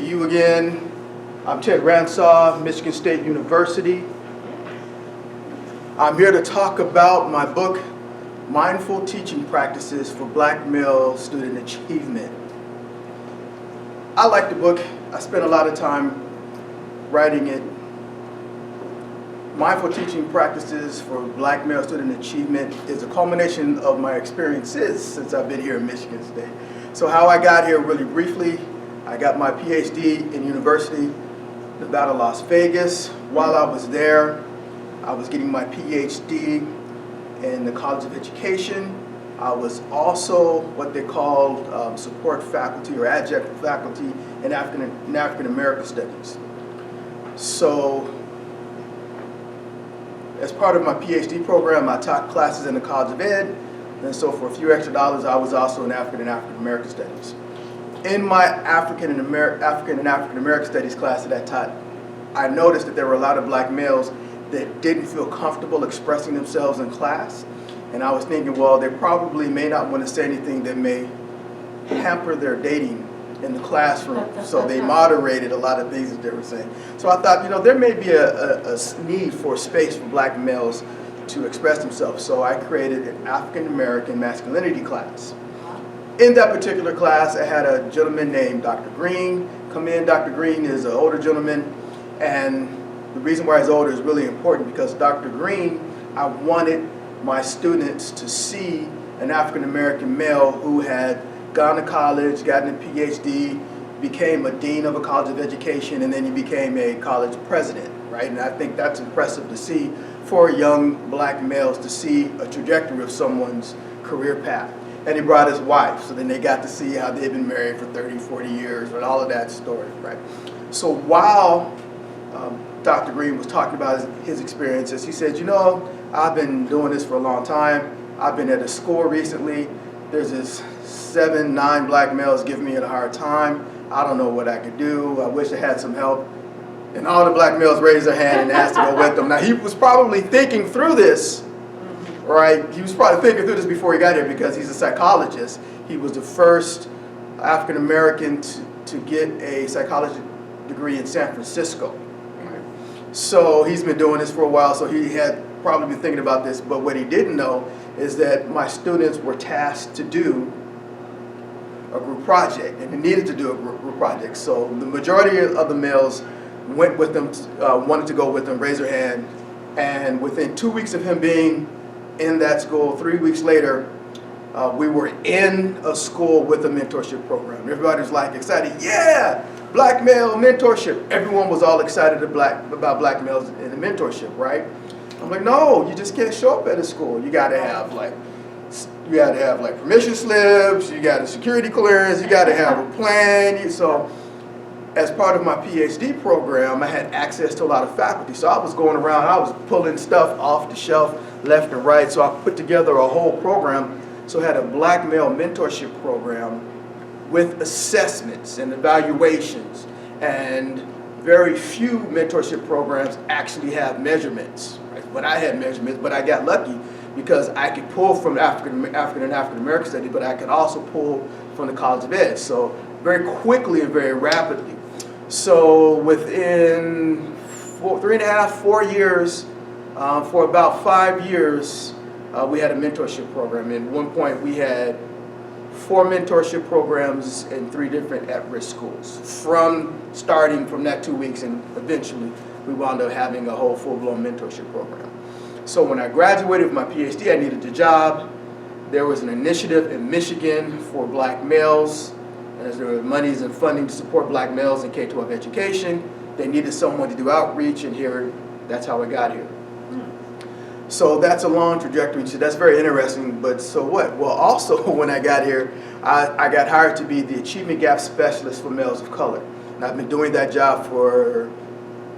you again. I'm Ted Ransaw, Michigan State University. I'm here to talk about my book, Mindful Teaching Practices for Black Male Student Achievement. I like the book. I spent a lot of time writing it. Mindful Teaching Practices for Black Male Student Achievement is a culmination of my experiences since I've been here in Michigan State. So how I got here, really briefly, I got my PhD in University, Nevada, Las Vegas. While I was there, I was getting my PhD in the College of Education. I was also what they called support faculty or adjunct faculty in African American Studies. So, as part of my PhD program, I taught classes in the College of Ed, and so for a few extra dollars, I was also in African and African American Studies. In my African and African American Studies class that I taught, I noticed that there were a lot of black males that didn't feel comfortable expressing themselves in class, and I was thinking, well, they probably may not want to say anything that may hamper their dating in the classroom, so they moderated a lot of things that they were saying. So I thought, there may be a need for space for black males to express themselves, so I created an African American masculinity class. In that particular class, I had a gentleman named Dr. Green come in. Dr. Green is an older gentleman, and the reason why he's older is really important because Dr. Green, I wanted my students to see an African American male who had gone to college, gotten a PhD, became a dean of a college of education, and then he became a college president, right? And I think that's impressive to see for young black males to see a trajectory of someone's career path. And he brought his wife, so then they got to see how they've been married for 30, 40 years, and all of that story, right? So while Dr. Green was talking about his experiences, he said, I've been doing this for a long time. I've been at a school recently. There's this 7, 9 black males giving me a hard time. I don't know what I could do. I wish I had some help. And all the black males raised their hand and asked to go with them. Now, he was probably thinking through this, right? He was probably thinking through this before he got here because he's a psychologist. He was the first African American to get a psychology degree in San Francisco. Right? So he's been doing this for a while, so he had probably been thinking about this. But what he didn't know is that my students were tasked to do a group project, and they needed to do a group project. So the majority of the males went with them, wanted to go with them, raised their hand, and within 2 weeks of him being in that school, 3 weeks later, we were in a school with a mentorship program. Everybody was like excited, yeah, black male mentorship. Everyone was all excited about black males in the mentorship, right? I'm like, no, you just can't show up at a school. You gotta have permission slips, you got a security clearance, you gotta have a plan. So as part of my PhD program, I had access to a lot of faculty. So I was going around, I was pulling stuff off the shelf left and right. So I put together a whole program. So I had a black male mentorship program with assessments and evaluations. And very few mentorship programs actually have measurements. Right? But I had measurements, but I got lucky because I could pull from African and African American Studies, but I could also pull from the College of Ed. So very quickly and very rapidly. So within 3.5, 4 years, for about 5 years, we had a mentorship program. And at one point, we had 4 mentorship programs in 3 different at-risk schools. Starting from that 2 weeks, and eventually, we wound up having a whole full-blown mentorship program. So when I graduated with my PhD, I needed a job. There was an initiative in Michigan for black males. As there were monies and funding to support black males in K-12 education, they needed someone to do outreach, and that's how I got here. So that's a long trajectory, so that's very interesting, but so what? Well, also when I got here, I got hired to be the Achievement Gap Specialist for males of color. And I've been doing that job for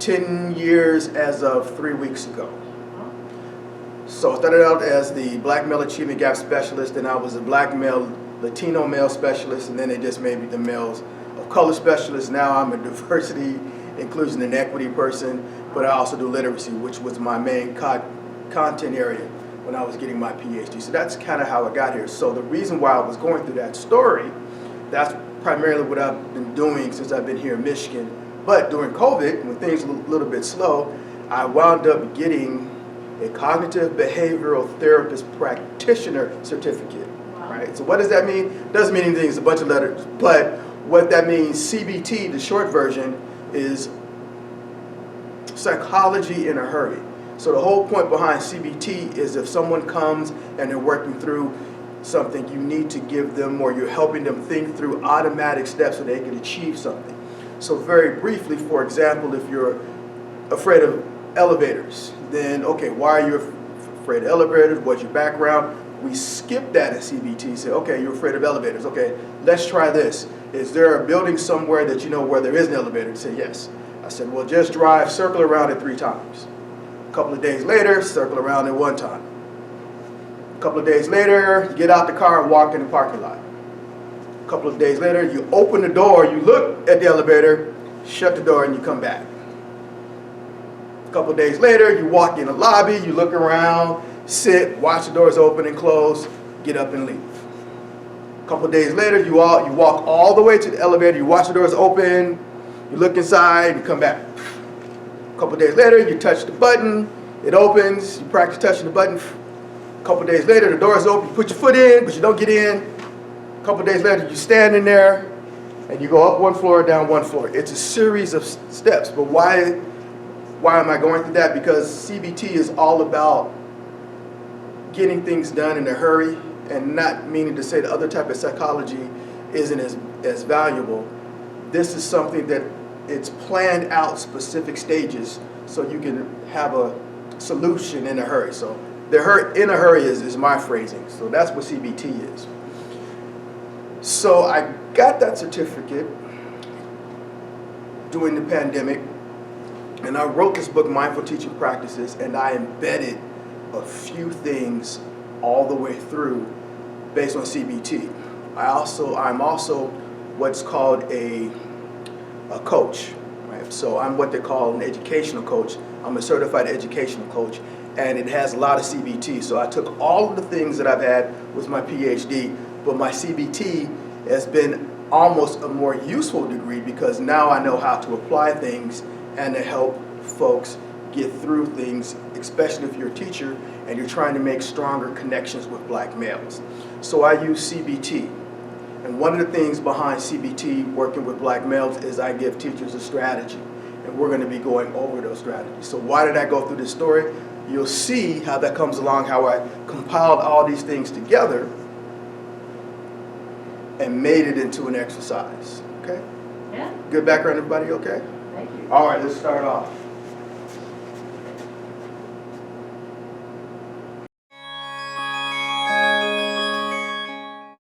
10 years as of 3 weeks ago. So I started out as the Black Male Achievement Gap Specialist, and I was a Black male, Latino male specialist, and then they just made me the males of color specialist. Now I'm a diversity, inclusion, and equity person, but I also do literacy, which was my main content area when I was getting my PhD. So that's kind of how I got here. So the reason why I was going through that story, that's primarily what I've been doing since I've been here in Michigan. But during COVID, when things were a little bit slow, I wound up getting a cognitive behavioral therapist practitioner certificate. Wow. Right? So what does that mean? It doesn't mean anything, it's a bunch of letters. But what that means, CBT, the short version, is psychology in a hurry. So the whole point behind CBT is if someone comes and they're working through something, you need to give them, or you're helping them think through automatic steps so they can achieve something. So very briefly, for example, if you're afraid of elevators, then okay, why are you afraid of elevators? What's your background? We skip that in CBT. Say, okay, you're afraid of elevators. Okay, let's try this. Is there a building somewhere that you know where there is an elevator? You say, yes. I said, well, just circle around it 3 times. A couple of days later, circle around it 1 time. A couple of days later, you get out the car and walk in the parking lot. A couple of days later, you open the door, you look at the elevator, shut the door, and you come back. A couple of days later, you walk in the lobby, you look around, sit, watch the doors open and close, get up and leave. A couple of days later, you walk all the way to the elevator, you watch the doors open, you look inside, you come back. A couple of days later, you touch the button, it opens, you practice touching the button. A couple of days later, the door is open, you put your foot in, but you don't get in. A couple of days later, you stand in there, and you go up 1 floor, down 1 floor. It's a series of steps, but why am I going through that? Because CBT is all about getting things done in a hurry, and not meaning to say the other type of psychology isn't as valuable. This is something that it's planned out specific stages so you can have a solution in a hurry. So in a hurry is my phrasing. So that's what CBT is. So I got that certificate during the pandemic, and I wrote this book, Mindful Teaching Practices, and I embedded a few things all the way through based on CBT. I'm also what's called a coach, right? So I'm what they call an educational coach. I'm a certified educational coach, and it has a lot of CBT. So I took all of the things that I've had with my PhD, but my CBT has been almost a more useful degree because now I know how to apply things and to help folks get through things, especially if you're a teacher and you're trying to make stronger connections with black males. So I use CBT. And one of the things behind CBT, working with black males, is I give teachers a strategy. And we're going to be going over those strategies. So why did I go through this story? You'll see how that comes along, how I compiled all these things together and made it into an exercise. Okay? Yeah. Good background, everybody, okay? Thank you. All right, let's start off.